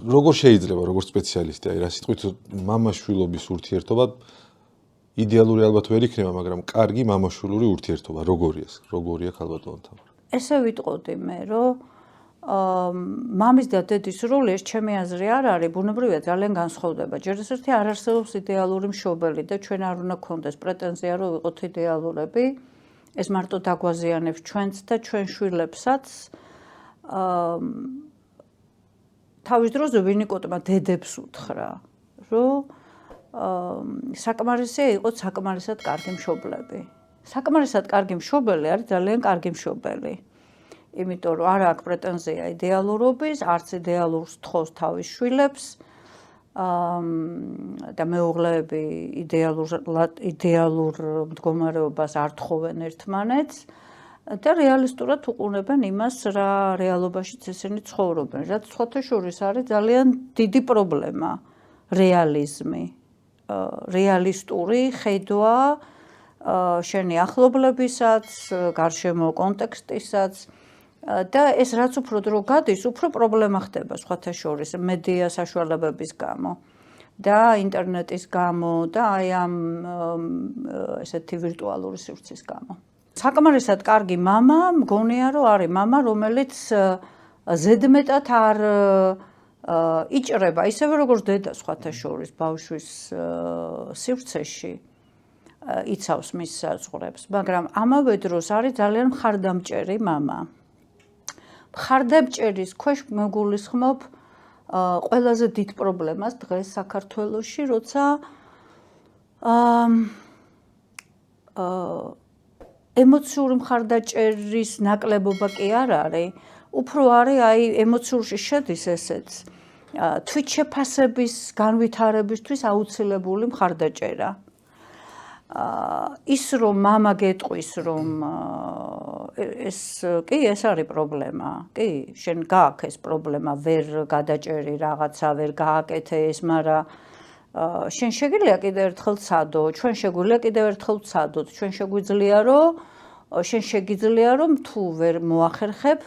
როგორ შეიძლება როგორც სპეციალისტი, აი რა სიტყვით მამა-შვილობის ურთიერთობა იდეალური ალბათ ვერ იქნება, მაგრამ კარგი მამა-შვილური ურთიერთობა როგორია ქალბატონთან? ესე ვიტყოდი მე, რომ მამის და დედის როლი ეს ჩემი აზრი არ არის, ბუნებრივია ძალიან განსხვავდება. ჯერ ერთი არ არსებობს იდეალური მშობელი და ჩვენ არ უნდა გქონდეს პრეტენზია, რომ ვიყოთ იდეალურები. ეს მარტო დაგვაზიანებს ჩვენც და ჩვენ შვილებსაც. თავის დროზე ვინიკოტმა დედებს უთხრა, რომ საკმარისია იყოს საკმარისად კარგი მშობლები. საკმარისად კარგი მშობელი არის ძალიან კარგი მშობელი. იმიტომ რომ არ აქვს პრეტენზია იდეალურობის, არც იდეალურს თხოვს თავის შვილებს და მეუღლეები იდეალურ მდგომარეობას არ თხოვენ ერთმანეთს და რეალისტურად უყურებენ იმას, რა რეალობაშიც ესენი ცხოვრობენ. რაც სხვათა შორის არის ძალიან დიდი პრობლემა, რეალიზმი, რეალისტური ხედვა შენი ახლობლებისაც, გარშემო კონტექსტისაც და ეს რაც უფრო დრო გადის, უფრო პრობლემა ხდება სხვათა შორის მედია საშუალებების გამო და ინტერნეტის გამო და აი ამ ესეთი ვირტუალური სივრცის გამო. საკმარისად კარგი მამა მგონია რომ არის მამა, რომელიც ზედმეტად არ იჭრება, ისევე როგორც დედა სხვათა შორის ბავშვის სივრცეში იცავს მის საზღვრებს, მაგრამ ამავე დროს არის ძალიან მხარდამჭერი მამა. მხარდამჭერის ქვეშ მეგულისხმობ ყველაზე დიდ პრობლემას დღეს საქართველოში, როცა ემოციური მხარდაჭერის ნაკლებობა კი არ არის, უფრო არის აი ემოციურში შედის ესეც თვითშეფასების განვითარებისთვის აუცილებელი მხარდაჭერა. ის რომ მამა გეტყვის რომ ეს არის პრობლემა. კი, შენ გააქვს ეს პრობლემა, ვერ გადაჭერი რაღაცა, ვერ გააკეთე ეს, მაგრამ შენ შეგვიძლია კიდევ ერთხელ ვცადო, ჩვენ შეგვიძლია კიდევ ერთხელ ვცადოთ, ჩვენ შენ შეგიძლია რომ თუ ვერ მოახერხებ,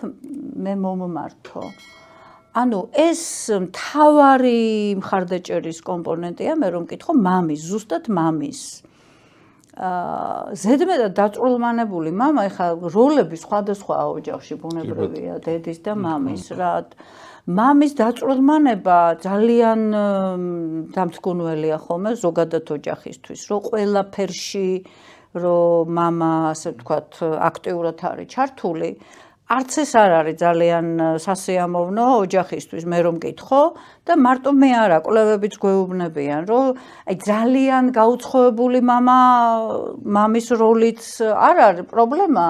მე მომმართო. ანუ ეს მთავარი მხარდაჭერის კომპონენტია, მე რომ მკითხო მამის, ზუსტად მამის. ზედმეტად დაწვრილმანებული მამა, ეხლა როლები სხვადასხვაა ოჯახში, ბუნებრივია, დედის და მამის, რა. მამის დაწვრილმანება ძალიან დამთგუნველია ხოლმე ზოგადად ოჯახისთვის, რომ ყველაფერში, რომ მამა, ასე ვთქვათ, აქტიურად არის ჩართული, არც ეს არ არის ძალიან სასიამოვნო ოჯახისთვის, მე რომ მკითხო და მარტო მე არა, კვლევებიც გვეუბნებიან, რომ აი ძალიან გაუცხოებული მამის როლიც არ არის პრობლემა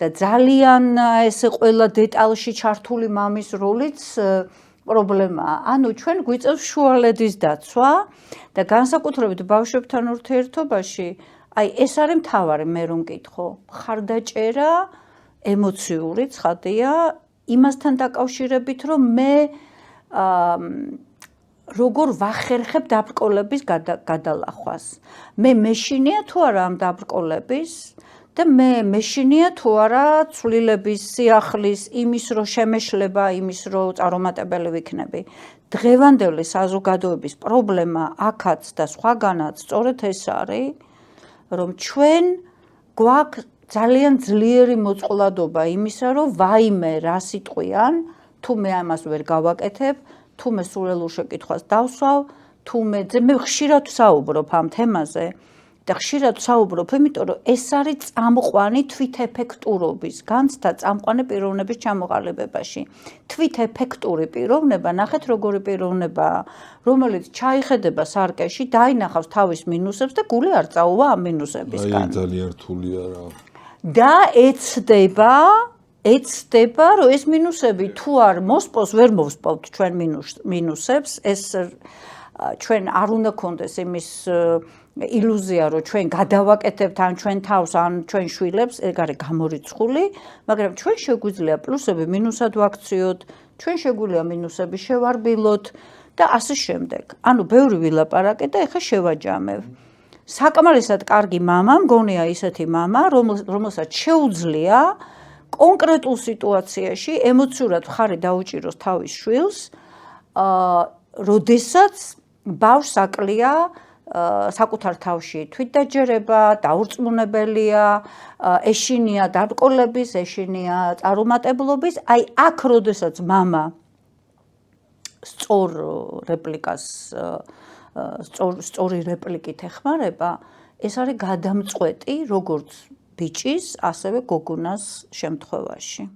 და ძალიან ესე ყველა დეტალში ჩართული მამის როლიც პრობლემაა. ანუ ჩვენ გვიწევს შუალედის დაცვა და განსაკუთრებით ბავშვებთან ურთიერთობაში, აი ეს არის მთავარი, მე რომ მკითხო, მხარდაჭერა ემოციური ცხადია იმასთან დაკავშირებით, რომ მე როგორ ვახერხებ დაბრკოლების გადალახვას. მე მეშინია თუ არა ამ დაბრკოლების და მე მეშინია თუ არა ცვლილების, სიახლის, იმის რომ შემეშლება, იმის რომ წარუმატებელი ვიქნები. დღევანდელი საზოგადოების პრობლემა აქაც და სხვაგანაც სწორედ ეს არის, რომ ჩვენ გვაქვს ძალიან ძლიერი მოწყვლადობა იმისა, რომ ვაიმე რა სიტყვიან, თუ მე ამას ვერ გავაკეთებ, თუ მე სურელურ შეკითხვას დავსვავ, თუ მე ხშირად ვსაუბრობ ამ თემაზე და ხშირად ვსაუბრობ, იმიტომ რომ ეს არის წამყვანი თვითეფექტურობის, განცდა წამყვანი პიროვნების ჩამოყალიბებაში. თვითეფექტური პიროვნება, ნახეთ როგორი პიროვნებაა, რომელიც ჩაიხედება სარკეში, დაინახავს თავის მინუსებს და გული არ წაუვა ამ მინუსებისგან. აი ძალიან რთულია რა. და ეცდება, რომ ეს მინუსები თუ არ მოსპოს, ვერ მოვსპოვთ ჩვენ მინუსებს, ეს ჩვენ არ უნდა გქონდეს იმის ილუზია, რომ ჩვენ გადავაკეთებთ ან ჩვენ თავს, ან ჩვენ შვილებს, ეგ არის გამორიცხული, მაგრამ ჩვენ შეგვიძლია პლუსები მინუსად ვაქციოთ, ჩვენ შეგვიძლია მინუსები შევარბილოთ და ასე შემდეგ. ანუ ბევრი ვილაპარაკე და ეხლა შევაჯამებ. საკმარისად კარგი მამა მგონია ისეთი მამა, რომელსაც შეუძლია კონკრეტულ სიტუაციაში ემოციურად მხარი დაუჭიროს თავის შვილს როდესაც ბავშვს აკლია საკუთარ თავში თვითდაჯერება, დაურწმუნებელია, ეშინია დარკვოლების, ეშინია წარუმატებლობის, აი აქ როდესაც მამა სწორი რეპლიკით ეხმარება, ეს არის გადამწყვეტი როგორც ბიჭის, ასევე გოგონას შემთხვევაში.